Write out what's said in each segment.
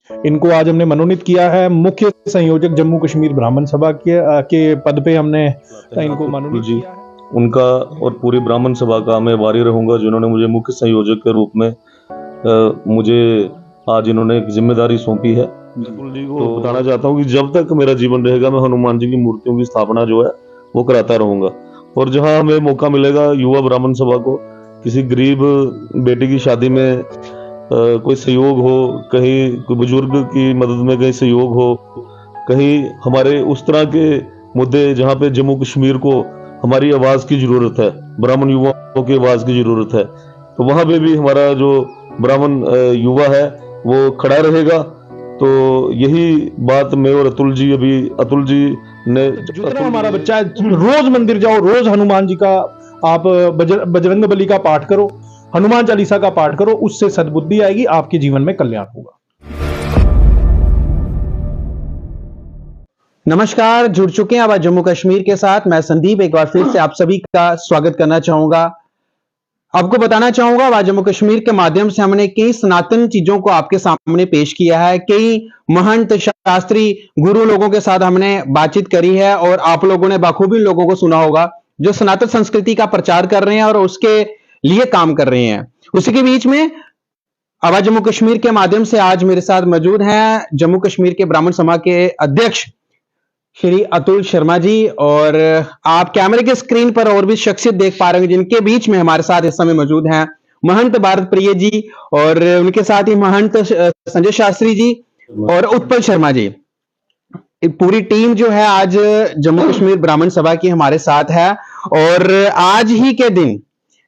इनको आज हमने मनोनीत किया है मुख्य संयोजक जम्मू कश्मीर ब्राह्मण सभा के पद पे हमने इनको मनोनीत किया है। उनका और पूरी ब्राह्मण सभा का मैं आभारी रहूंगा जिन्होंने मुझे मुख्य संयोजक के रूप में मुझे आज इन्होंने एक जिम्मेदारी सौंपी है। अतुल जी को बताना चाहता हूँ कि जब तक मेरा जीवन रहेगा मैं हनुमान जी की मूर्तियों की स्थापना जो है वो कराता रहूंगा, और जहां हमें मौका मिलेगा युवा ब्राह्मण सभा को किसी गरीब बेटी की शादी में कोई सहयोग हो, कहीं कोई बुजुर्ग की मदद में कहीं सहयोग हो, कहीं हमारे उस तरह के मुद्दे जहाँ पे जम्मू कश्मीर को हमारी आवाज की जरूरत है, ब्राह्मण युवाओं की आवाज की जरूरत है, तो वहां पे भी हमारा जो ब्राह्मण युवा है वो खड़ा रहेगा। तो यही बात मैं और अतुल जी ने जितना हमारा बच्चा है रोज मंदिर जाओ, रोज हनुमान जी का आप बजरंग बली का पाठ करो, हनुमान चालीसा का पाठ करो, उससे सद्बुद्धि आएगी, आपके जीवन में कल्याण होगा। नमस्कार, जुड़ चुके हैं अब जम्मू कश्मीर के साथ। मैं संदीप एक बार फिर से आप सभी का स्वागत करना चाहूंगा। आपको बताना चाहूंगा आज जम्मू कश्मीर के माध्यम से हमने कई सनातन चीजों को आपके सामने पेश किया है। कई महंत शास्त्री गुरु लोगों के साथ हमने बातचीत करी है और आप लोगों ने बाखूबी लोगों को सुना होगा जो सनातन संस्कृति का प्रचार कर रहे हैं और उसके लिए काम कर रहे हैं। उसी के बीच में आवाज जम्मू कश्मीर के माध्यम से आज मेरे साथ मौजूद हैं जम्मू कश्मीर के ब्राह्मण सभा के अध्यक्ष श्री अतुल शर्मा जी, और आप कैमरे के स्क्रीन पर और भी शख्सियत देख पा रहे हैं जिनके बीच में हमारे साथ इस समय मौजूद हैं महंत भारत प्रिय जी, और उनके साथ ही महंत संजय शास्त्री जी और उत्पल शर्मा जी। पूरी टीम जो है आज जम्मू कश्मीर ब्राह्मण सभा की हमारे साथ है। और आज ही के दिन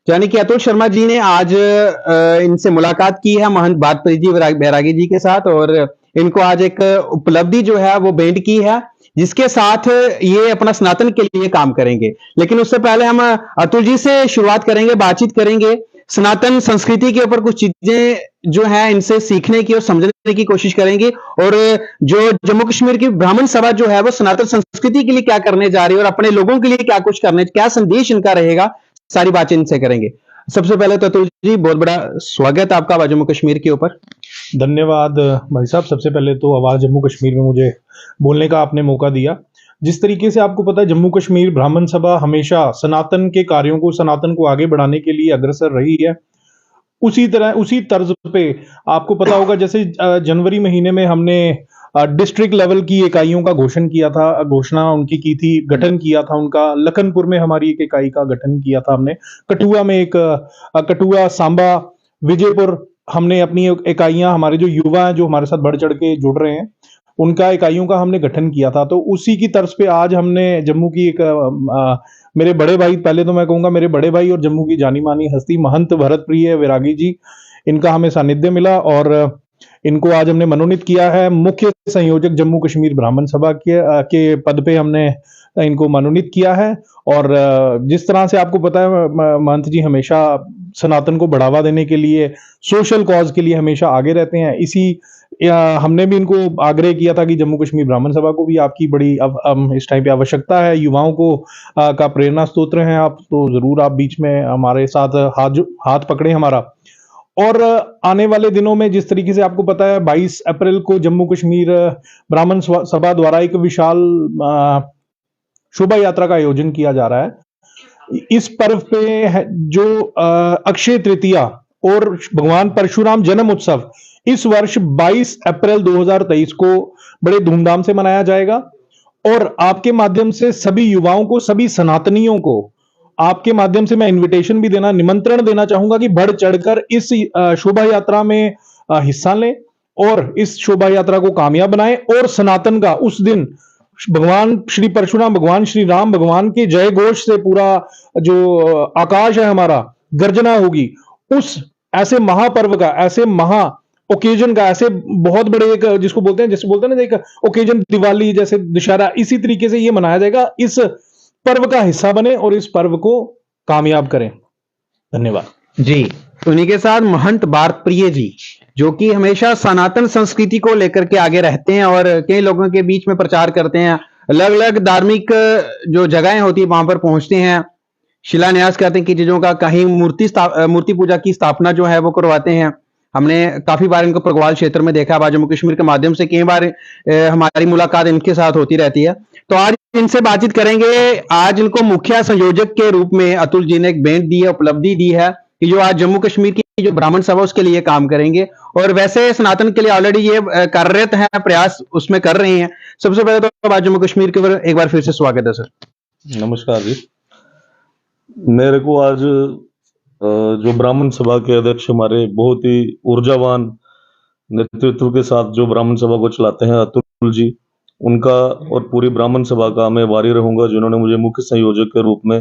यानी कि अतुल शर्मा जी ने आज इनसे मुलाकात की है महंत भारत प्रिय जी बैरागी जी के साथ, और इनको आज एक उपलब्धि जो है वो भेंट की है जिसके साथ ये अपना सनातन के लिए काम करेंगे। लेकिन उससे पहले हम अतुल जी से शुरुआत करेंगे, बातचीत करेंगे सनातन संस्कृति के ऊपर, कुछ चीजें जो है इनसे सीखने की और समझने की कोशिश करेंगे, और जो जम्मू कश्मीर की ब्राह्मण सभा जो है वो सनातन संस्कृति के लिए क्या करने जा रही है और अपने लोगों के लिए क्या कुछ करने, क्या संदेश इनका रहेगा, सारी बातचीत इनसे करेंगे। सबसे पहले तो अतुल जी बहुत बड़ा स्वागत है आपका जम्मू कश्मीर के ऊपर। धन्यवाद भाई साहब। सबसे पहले तो आवाज जम्मू कश्मीर में मुझे बोलने का आपने मौका दिया। जिस तरीके से आपको पता है जम्मू कश्मीर ब्राह्मण सभा हमेशा सनातन के कार्यों को, सनातन को आगे बढ़ाने के लिए अग्रसर रही है, उसी तरह उसी तर्ज पे आपको पता होगा जैसे जनवरी महीने में हमने डिस्ट्रिक्ट लेवल की इकाइयों का घोषणा उनकी की थी, गठन किया था उनका। लखनपुर में हमारी एक इकाई का गठन किया था हमने, कठुआ में एक कठुआ, सांबा, विजयपुर हमने अपनी इकाइयां, हमारे जो युवा हैं जो हमारे साथ बढ़ चढ़ के जुड़ रहे हैं उनका इकाइयों का हमने गठन किया था। तो उसी की तर्ज पे आज हमने जम्मू की एक मेरे बड़े भाई, पहले तो मैं कहूंगा मेरे बड़े भाई और जम्मू की जानी मानी हस्ती महंत भरत प्रिय वैरागी जी, इनका हमें सानिध्य मिला और इनको आज हमने मनोनीत किया है मुख्य संयोजक जम्मू कश्मीर ब्राह्मण सभा के पद पे हमने इनको मनोनीत किया है। और जिस तरह से आपको पता है महंत जी हमेशा सनातन को बढ़ावा देने के लिए, सोशल कॉज के लिए हमेशा आगे रहते हैं। हमने भी इनको आग्रह किया था कि जम्मू कश्मीर ब्राह्मण सभा को भी आपकी बड़ी इस टाइम पे आवश्यकता है, युवाओं को का प्रेरणा स्तोत्र हैं आप, तो जरूर आप बीच में हमारे साथ हाथ पकड़े हमारा। और आने वाले दिनों में जिस तरीके से आपको पता है 22 अप्रैल को जम्मू कश्मीर ब्राह्मण सभा द्वारा एक विशाल शोभा यात्रा का आयोजन किया जा रहा है। इस पर्व पे जो अक्षय तृतीया और भगवान परशुराम जन्म उत्सव इस वर्ष 22 अप्रैल 2023 को बड़े धूमधाम से मनाया जाएगा। और आपके माध्यम से सभी युवाओं को, सभी सनातनियों को आपके माध्यम से मैं इनविटेशन भी निमंत्रण देना चाहूंगा कि बढ़ चढ़कर इस शोभा यात्रा में हिस्सा लें और इस शोभा यात्रा को कामयाब बनाएं, और सनातन का उस दिन भगवान श्री परशुराम, भगवान श्री राम भगवान के जय घोष से पूरा जो आकाश है हमारा गर्जना होगी। उस ऐसे महापर्व का, ऐसे महा ओकेजन का, ऐसे बहुत बड़े एक जिसको बोलते हैं, जैसे बोलते हैं ना एक ओकेजन, दिवाली जैसे दशहरा, इसी तरीके से ये मनाया जाएगा। इस पर्व का हिस्सा बने और इस पर्व को कामयाब करें। धन्यवाद जी। उन्हीं के साथ महंत भारत प्रिय जी जो कि हमेशा सनातन संस्कृति को लेकर के आगे रहते हैं और कई लोगों के बीच में प्रचार करते हैं, अलग अलग धार्मिक जो जगहें होती है वहां पर पहुंचते हैं, शिलान्यास करते हैं कि चीजों का, कहीं मूर्ति पूजा की स्थापना जो है वो करवाते हैं। हमने काफी बार इनको प्रगवाल क्षेत्र में देखा, आवाज जम्मू कश्मीर के माध्यम से कई बार हमारी मुलाकात इनके साथ होती रहती है। तो आज इनसे बातचीत करेंगे। आज इनको मुख्य संयोजक के रूप में अतुल जी ने एक भेंट दी है, उपलब्धि दी है कि जो आज जम्मू कश्मीर की जो ब्राह्मण सभा उसके लिए काम करेंगे, और वैसे सनातन के लिए ऑलरेडी ये कार्यरत हैं, प्रयास उसमें कर रहे हैं। सबसे पहले तो आज जम्मू कश्मीर के ऊपर एक बार फिर से स्वागत है सर। नमस्कार जी। मेरे को आज जो ब्राह्मण सभा के अध्यक्ष हमारे बहुत ही ऊर्जावान नेतृत्व के साथ जो ब्राह्मण सभा को चलाते हैं अतुल जी, उनका और पूरी ब्राह्मण सभा का मैं आभारी रहूंगा, जिन्होंने मुझे मुख्य संयोजक के रूप में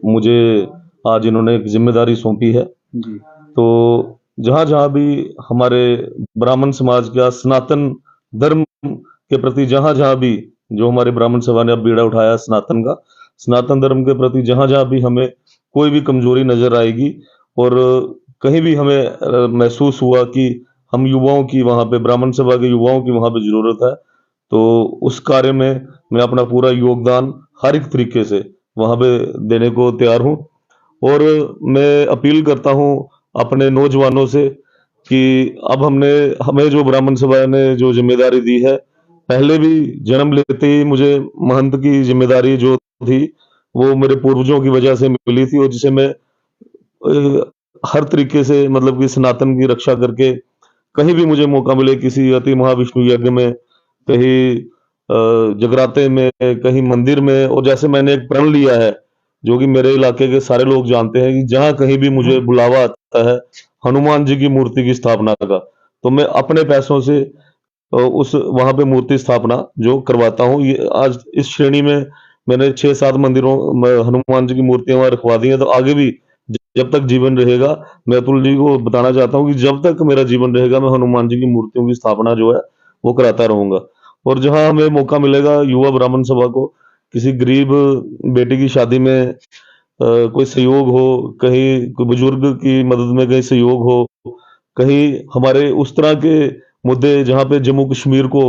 मुझे आज इन्होंने एक जिम्मेदारी सौंपी है। तो जहां जहां भी हमारे ब्राह्मण समाज का सनातन धर्म के प्रति जहां जहां भी जो हमारे ब्राह्मण सभा ने अब बीड़ा उठाया सनातन का, सनातन धर्म के प्रति जहां जहां भी हमें कोई भी कमजोरी नजर आएगी और कहीं भी हमें महसूस हुआ कि हम युवाओं की वहां पे ब्राह्मण सभा के युवाओं की वहां पे जरूरत है, तो उस कार्य में मैं अपना पूरा योगदान हर एक तरीके से वहां पे देने को तैयार हूं। और मैं अपील करता हूं अपने नौजवानों से कि अब हमें जो ब्राह्मण सभा ने जो जिम्मेदारी दी है, पहले भी जन्म लेते ही मुझे महंत की जिम्मेदारी जो थी वो मेरे पूर्वजों की वजह से मिली थी, और जिसे मैं हर तरीके से मतलब कि सनातन की रक्षा करके कहीं भी मुझे मौका मिले, किसी अति महाविष्णु यज्ञ में, कहीं जगराते में, कहीं मंदिर में, और जैसे मैंने एक प्रण लिया है जो कि मेरे इलाके के सारे लोग जानते हैं कि जहां कहीं भी मुझे बुलावा आता है हनुमान जी की मूर्ति की स्थापना का, तो मैं अपने पैसों से उस वहां पे मूर्ति स्थापना जो करवाता हूँ। ये आज इस श्रेणी में मैंने 6-7 मंदिरों में हनुमान जी की मूर्तियां वहां रखवा दी हैं। तो आगे भी जब तक जीवन रहेगा, मैं अतुल जी को बताना चाहता हूँ कि जब तक मेरा जीवन रहेगा मैं हनुमान जी की मूर्तियों की स्थापना जो है वो कराता रहूंगा। और जहां हमें मौका मिलेगा युवा ब्राह्मण सभा को किसी गरीब बेटी की शादी में कोई सहयोग हो, कहीं कोई बुजुर्ग की मदद में कहीं सहयोग हो, कहीं हमारे उस तरह के मुद्दे जहां पे जम्मू कश्मीर को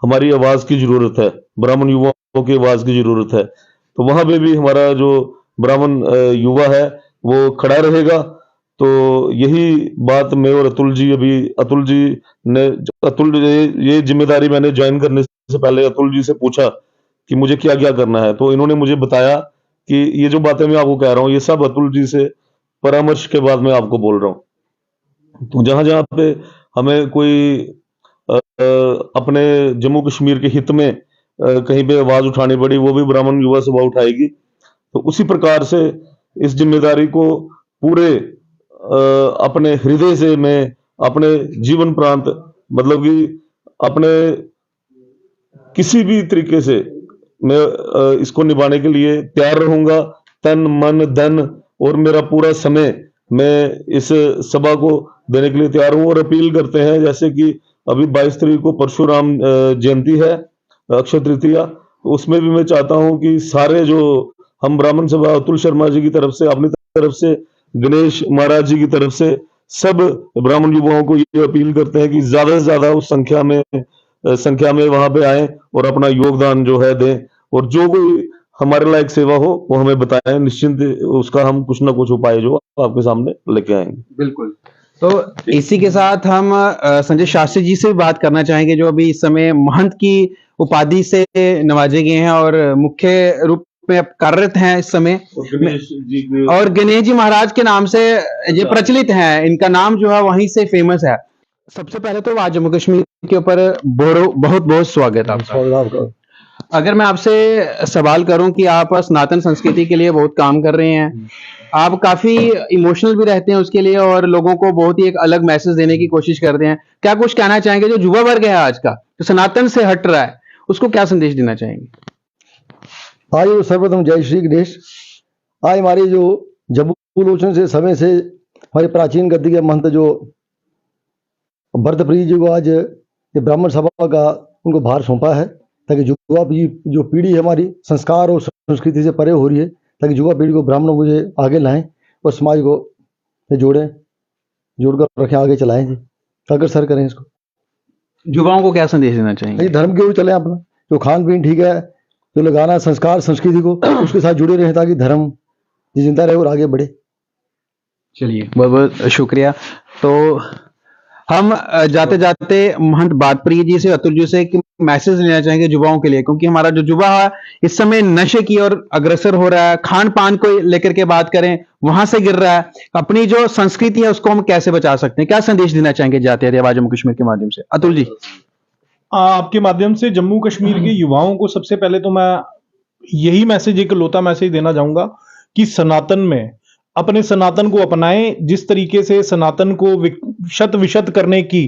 हमारी आवाज की जरूरत है, ब्राह्मण युवाओं की आवाज की जरूरत है, तो वहां पे भी हमारा जो ब्राह्मण युवा है वो खड़ा रहेगा। तो यही बात मैं और अतुल जी ने ये जिम्मेदारी मैंने ज्वाइन करने से पहले अतुल जी से पूछा कि मुझे क्या क्या करना है, तो इन्होंने मुझे बताया कि ये जो बातें मैं आपको कह रहा हूँ ये सब अतुल जी से परामर्श के बाद मैं आपको बोल रहा हूँ। तो जहां जहां पे हमें कोई अपने जम्मू कश्मीर के हित में कहीं पे आवाज उठानी पड़ी, वो भी ब्राह्मण युवा सभा उठाएगी। तो उसी प्रकार से इस जिम्मेदारी को पूरे अपने हृदय से मैं अपने जीवन प्रांत मतलब कि अपने किसी भी तरीके से मैं इसको निभाने के लिए तैयार रहूंगा। तन मन धन और मेरा पूरा समय मैं इस सभा को देने के लिए तैयार हूं। और अपील करते हैं जैसे कि अभी 22 तारीख को परशुराम जयंती है, अक्षय तृतीया, तो उसमें भी मैं चाहता हूं कि सारे जो हम ब्राह्मण सभा अतुल शर्मा जी की तरफ से, अपनी तरफ से, गणेश महाराज जी की तरफ से, सब ब्राह्मण युवाओं को ये अपील करते हैं कि ज्यादा से ज्यादा उस संख्या में वहां पे आए और अपना योगदान जो है दें, और जो कोई हमारे लायक सेवा हो वो हमें बताएं, निश्चिंत उसका हम कुछ ना कुछ उपाय जो आपके सामने लेके आएंगे। बिल्कुल। तो इसी के साथ हम संजय शास्त्री जी से भी बात करना चाहेंगे, जो अभी इस समय महंत की उपाधि से नवाजे गए हैं और मुख्य रूप में कार्यरत हैं इस समय, और गणेश जी महाराज के नाम से ये प्रचलित हैं, इनका नाम जो है वहीं से फेमस है। सबसे पहले तो आज जम्मू कश्मीर के ऊपर बहुत बहुत स्वागत आपका। अगर मैं आपसे सवाल करूं कि आप सनातन संस्कृति के लिए बहुत काम कर रहे हैं, आप काफी इमोशनल भी रहते हैं उसके लिए और लोगों को बहुत ही एक अलग मैसेज देने की कोशिश करते हैं, क्या कुछ कहना चाहेंगे जो युवा वर्ग है आज का जो सनातन से हट रहा है, उसको क्या संदेश देना चाहेंगे? आज सर्वप्रथम जय श्री गणेश। आज हमारी जो जम्मू लोचन से समय से हमारे प्राचीन गद्दी के महंत जो भरतप्रिय जी को आज ये ब्राह्मण सभा का उनको भार सौंपा है, ताकि युवा जो पीढ़ी है हमारी संस्कार और संस्कृति से परे हो रही है, ताकि युवा पीढ़ी को ब्राह्मणों को ये आगे लाएं और समाज को जोड़कर रखें, आगे चलाएं जी, अग्रसर करें इसको। युवाओं को क्या संदेश देना चाहेंगे? धर्म के ओर चले, अपना जो खान पीन ठीक है, जो लगाना संस्कार संस्कृति को उसके साथ जुड़े रहे, ताकि धर्म जिंदा रहे और आगे बढ़े। चलिए बहुत बहुत शुक्रिया। तो हम जाते जाते महंत बातप्रिय जी से, अतुल जी से एक मैसेज लेना चाहेंगे युवाओं के लिए, क्योंकि हमारा जो युवा है इस समय नशे की ओर अग्रसर हो रहा है, खान पान को लेकर के बात करें वहां से गिर रहा है। अपनी जो संस्कृति है उसको हम कैसे बचा सकते हैं, क्या संदेश देना चाहेंगे जाते जाते आवाज जम्मू कश्मीर के माध्यम से, अतुल जी? आपके माध्यम से जम्मू कश्मीर के युवाओं को सबसे पहले तो मैं यही मैसेज, एक लौता मैसेज देना चाहूंगा कि सनातन में अपने सनातन को अपनाएं। जिस तरीके से सनातन को शत विशत करने की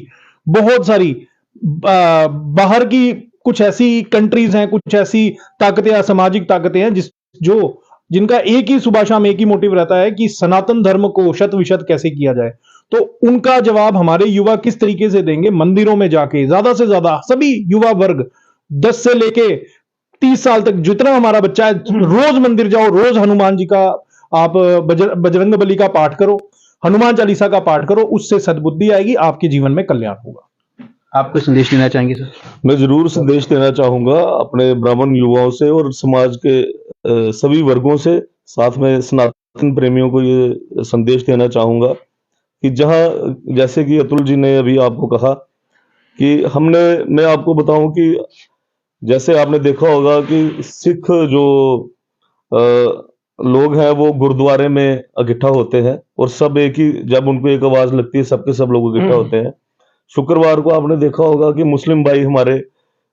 बहुत सारी बाहर की कुछ ऐसी कंट्रीज हैं, कुछ ऐसी ताकतें, असामाजिक ताकतें हैं जिनका एक ही सुबह शाम एक ही मोटिव रहता है कि सनातन धर्म को शत विशत कैसे किया जाए। तो उनका जवाब हमारे युवा किस तरीके से देंगे? मंदिरों में जाके ज्यादा से ज्यादा सभी युवा वर्ग 10 से लेके 30 साल तक जितना हमारा बच्चा है, रोज मंदिर जाओ, रोज हनुमान जी का आप बजरंग बली का पाठ करो, हनुमान चालीसा का पाठ करो, उससे सद्बुद्धि आएगी, आपके जीवन में कल्याण होगा। आप कोई संदेश देना चाहेंगे सर? मैं जरूर संदेश देना चाहूंगा अपने ब्राह्मण युवाओं से और समाज के सभी वर्गों से, साथ में सनातन प्रेमियों को ये संदेश देना चाहूंगा कि जहां, जैसे कि अतुल जी ने अभी आपको कहा कि मैं आपको बताऊं कि जैसे आपने देखा होगा कि सिख जो लोग हैं वो गुरुद्वारे में इकट्ठा होते हैं और सब एक ही, जब उनको एक आवाज लगती है सबके सब लोग इकट्ठा होते हैं। शुक्रवार को आपने देखा होगा कि मुस्लिम भाई हमारे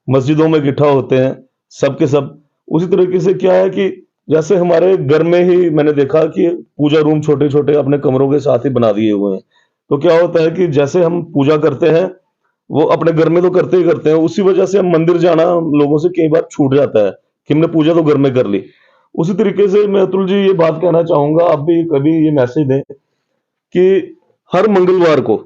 मस्जिदों में इकट्ठा होते हैं, सबके सब। उसी तरीके से क्या है कि जैसे हमारे घर में ही मैंने देखा कि पूजा रूम छोटे छोटे अपने कमरों के साथ ही बना दिए हुए हैं। तो क्या होता है कि जैसे हम पूजा करते हैं वो अपने घर में तो करते ही करते हैं, उसी वजह से हम मंदिर जाना लोगों से कई बार छूट जाता है कि हमने पूजा तो घर में कर ली। उसी तरीके से मैं अतुल जी ये बात कहना चाहूंगा, आप भी कभी ये मैसेज दें कि हर मंगलवार को,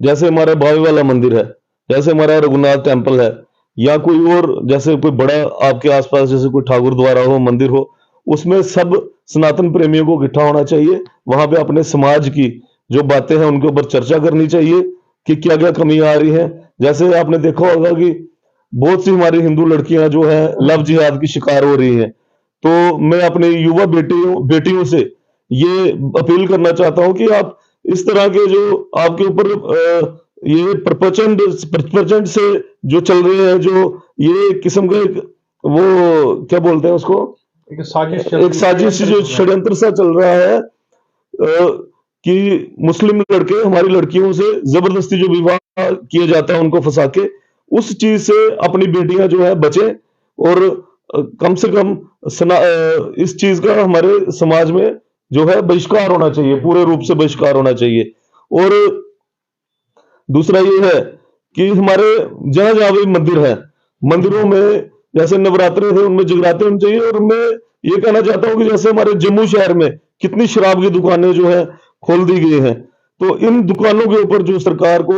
जैसे हमारा बावे वाला मंदिर है, जैसे हमारा रघुनाथ टेम्पल है, या कोई और जैसे कोई बड़ा आपके आसपास जैसे कोई ठाकुर द्वारा हो, मंदिर हो, उसमें सब सनातन प्रेमियों को इकट्ठा होना चाहिए। वहां पे अपने समाज की जो बातें हैं उनके ऊपर चर्चा करनी चाहिए कि क्या क्या कमियां आ रही हैं। जैसे आपने देखा होगा कि बहुत सी हमारी हिंदू लड़कियां जो है लव जिहाद की शिकार हो रही हैं। तो मैं अपने युवा बेटियों से ये अपील करना चाहता हूं कि आप इस तरह के जो आपके ऊपर ये प्रपंच से जो चल रहे हैं, जो ये किस्म का वो क्या बोलते हैं उसको, एक साजिश जो षड्यंत्र सा चल रहा है कि मुस्लिम लड़के हमारी लड़कियों से जबरदस्ती जो विवाह किया जाता है उनको फंसा के, उस चीज से अपनी बेटियां जो है बचें। और कम से कम इस चीज का हमारे समाज में जो है बहिष्कार होना चाहिए, पूरे रूप से बहिष्कार होना चाहिए। और दूसरा ये है कि हमारे जहां जहां भी मंदिर है, मंदिरों में जैसे नवरात्रे थे उनमें जगराते होने चाहिए। और मैं ये कहना चाहता हूं कि जैसे हमारे जम्मू शहर में कितनी शराब की दुकानें जो है खोल दी गई हैं, तो इन दुकानों के ऊपर जो सरकार को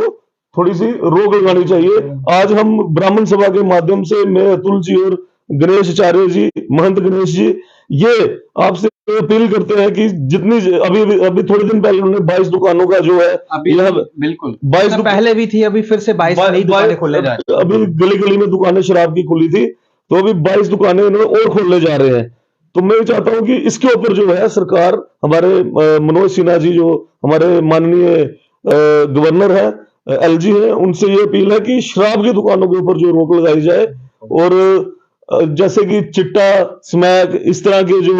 थोड़ी सी रोक लगानी चाहिए। आज हम ब्राह्मण सभा के माध्यम से, मैं अतुल जी और गणेश आचार्य जी, महंत गणेश जी, ये आपसे अपील करते हैं कि जितनी अभी थोड़े दिन पहले उन्होंने 22 दुकानों का जो है, बिल्कुल 22 पहले भी थी, अभी फिर से 22 नई दुकानें खोले जा रही हैं। अभी गली गली में दुकानें शराब की खुली थी, तो अभी 22 दुकानें उन्होंने और खोलने जा रहे हैं। तो मैं चाहता हूं कि इसके ऊपर जो है सरकार, हमारे मनोज सिन्हा जी जो हमारे माननीय गवर्नर है, एलजी है, उनसे ये अपील है कि शराब की दुकानों के ऊपर जो रोक लगाई जाए। और जैसे कि चिट्टा, स्मैक, इस तरह के जो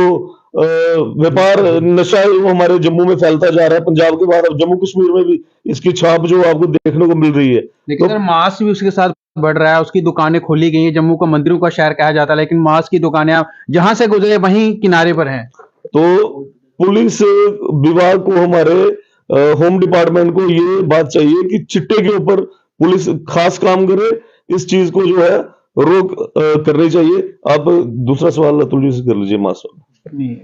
व्यापार नशा है वो हमारे जम्मू में फैलता जा रहा है, पंजाब के बाद अब जम्मू कश्मीर में भी इसकी छाप जो आपको देखने को मिल रही है। लेकिन सर मांस भी उसके साथ बढ़ रहा है, उसकी दुकानें खोली गई हैं। जम्मू को मंदिरों का शहर कहा जाता है, लेकिन मांस की दुकानें आप जहां से गुजरे वहीं किनारे पर हैं। तो पुलिस विभाग को, हमारे होम डिपार्टमेंट को ये बात चाहिए कि चिट्टे के ऊपर पुलिस खास काम करे, इस चीज को जो है रोक करनी चाहिए। आप दूसरा सवाल अतुल जी से कर लीजिए।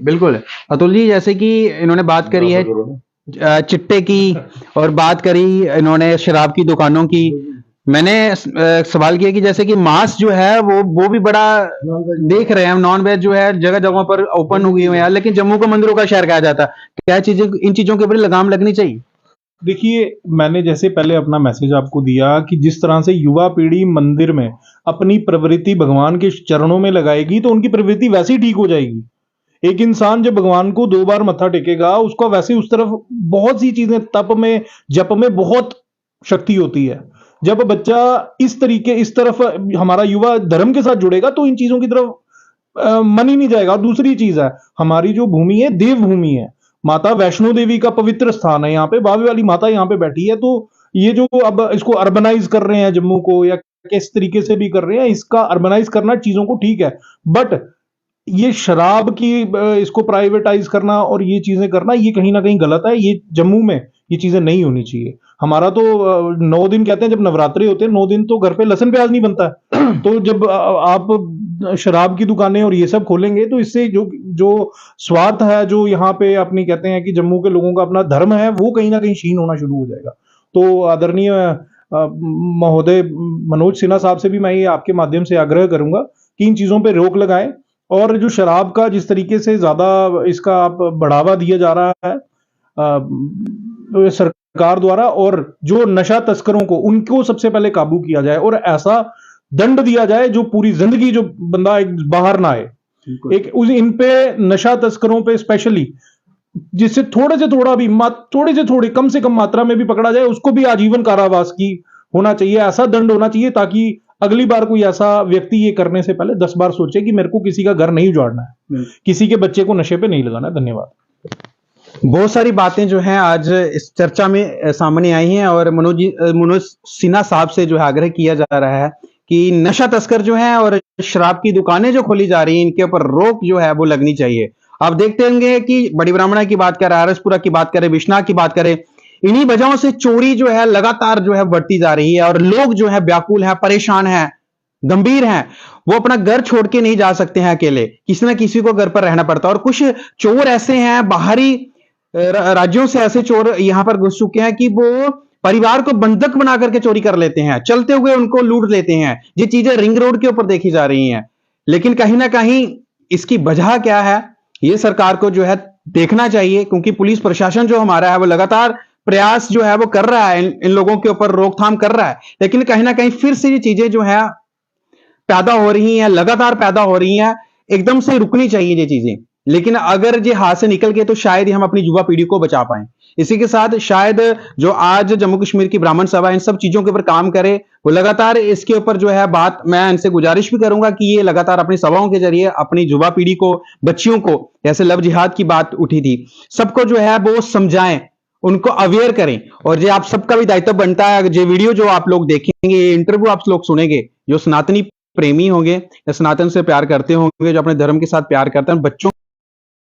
बिल्कुल अतुल जी, जैसे कि इन्होंने बात करी है चिट्टे की और बात करी इन्होंने शराब की दुकानों की, मैंने सवाल किया कि जैसे कि मांस जो है वो भी बड़ा देख रहे हैं हम, नॉन वेज जो है जगह जगहों पर ओपन हुई हुई है, लेकिन जम्मू को मंदिरों का शहर कहा जाता है। क्या चीजें, इन चीजों के ऊपर लगाम लगनी चाहिए? देखिए, मैंने जैसे पहले अपना मैसेज आपको दिया कि जिस तरह से युवा पीढ़ी मंदिर में अपनी प्रवृत्ति भगवान के चरणों में लगाएगी तो उनकी प्रवृत्ति वैसे ही ठीक हो जाएगी। एक इंसान जब भगवान को 2 बार मत्था टेकेगा, उसको वैसे उस तरफ बहुत सी चीजें, तप में, जप में बहुत शक्ति होती है। जब बच्चा इस तरफ हमारा युवा धर्म के साथ जुड़ेगा तो इन चीजों की तरफ मन ही नहीं जाएगा। और दूसरी चीज है, हमारी जो भूमि है देवभूमि है, माता वैष्णो देवी का पवित्र स्थान है, यहाँ पे बावे वाली माता यहाँ पे बैठी है। तो ये जो अब इसको अर्बनाइज कर रहे हैं जम्मू को, या किस तरीके से भी कर रहे हैं, इसका अर्बनाइज करना चीजों को ठीक है, बट ये शराब की इसको प्राइवेटाइज करना और ये चीजें करना, ये कहीं ना कहीं गलत है। ये जम्मू में ये चीजें नहीं होनी चाहिए। हमारा तो 9 दिन कहते हैं, जब नवरात्रि होते हैं 9 दिन तो घर पे लहसुन प्याज नहीं बनता है। तो जब आप शराब की दुकानें और ये सब खोलेंगे तो इससे जो स्वार्थ है, जो यहाँ पे अपनी कहते हैं कि जम्मू के लोगों का अपना धर्म है, वो कहीं ना कहीं क्षीण होना शुरू हो जाएगा। तो आदरणीय महोदय मनोज सिन्हा साहब से भी मैं ये आपके माध्यम से आग्रह करूंगा कि इन चीजों पे रोक लगाएं। और जो शराब का जिस तरीके से ज्यादा इसका आप बढ़ावा दिया जा रहा है सरकार द्वारा, और जो नशा तस्करों को, उनको सबसे पहले काबू किया जाए और ऐसा दंड दिया जाए जो पूरी जिंदगी जो बंदा एक बाहर ना आए। एक इन पे नशा तस्करों पे स्पेशली, जिससे थोड़े से थोड़ा भी थोड़े कम से कम मात्रा में भी पकड़ा जाए, उसको भी आजीवन कारावास की होना चाहिए। ऐसा दंड होना चाहिए ताकि अगली बार कोई ऐसा व्यक्ति ये करने से पहले 10 बार सोचे कि मेरे को किसी का घर नहीं उजाड़ना है, किसी के बच्चे को नशे पे नहीं लगाना है। धन्यवाद। बहुत सारी बातें जो हैं आज इस चर्चा में सामने आई हैं, और मनोज सिन्हा साहब से जो है आग्रह किया जा रहा है कि नशा तस्कर जो है और शराब की दुकानें जो खोली जा रही हैं, इनके ऊपर रोक जो है वो लगनी चाहिए। आप देखते होंगे कि बड़ी ब्राह्मणा की बात करें, आरएसपुरा की बात करें, बिश्नाह की बात करें, इन्हीं वजहों से चोरी जो है लगातार जो है बढ़ती जा रही है, और लोग जो है व्याकुल है, परेशान है, गंभीर हैं। वो अपना घर छोड़ के नहीं जा सकते हैं अकेले, किसी ना किसी को घर पर रहना पड़ता है। और कुछ चोर ऐसे हैं, बाहरी राज्यों से ऐसे चोर यहां पर घुस चुके हैं कि वो परिवार को बंधक बना करके चोरी कर लेते हैं, चलते हुए उनको लूट लेते हैं। ये चीजें रिंग रोड के ऊपर देखी जा रही हैं। लेकिन कहीं ना कहीं इसकी वजह क्या है, ये सरकार को जो है देखना चाहिए, क्योंकि पुलिस प्रशासन जो हमारा है वो लगातार प्रयास जो है वो कर रहा है, इन लोगों के ऊपर रोकथाम कर रहा है। लेकिन कहीं ना कहीं फिर से ये चीजें जो है पैदा हो रही हैं, लगातार पैदा हो रही हैं। एकदम से रुकनी चाहिए ये चीजें, लेकिन अगर ये हाथ से निकल गए तो शायद ही हम अपनी युवा पीढ़ी को बचा पाएं। इसी के साथ शायद जो आज जम्मू कश्मीर की ब्राह्मण सभा इन सब चीजों के ऊपर काम करे, वो लगातार इसके ऊपर जो है बात, मैं इनसे गुजारिश भी करूंगा कि ये लगातार अपनी सभाओं के जरिए अपनी युवा पीढ़ी को, बच्चियों को, जैसे लव जिहाद की बात उठी थी, सबको जो है वो समझाएं, उनको अवेयर करें। और ये आप सबका भी दायित्व बनता है, ये वीडियो जो आप लोग देखेंगे, ये इंटरव्यू आप लोग सुनेंगे, जो सनातनी प्रेमी होंगे या सनातन से प्यार करते होंगे, जो अपने धर्म के साथ प्यार करते हैं, बच्चों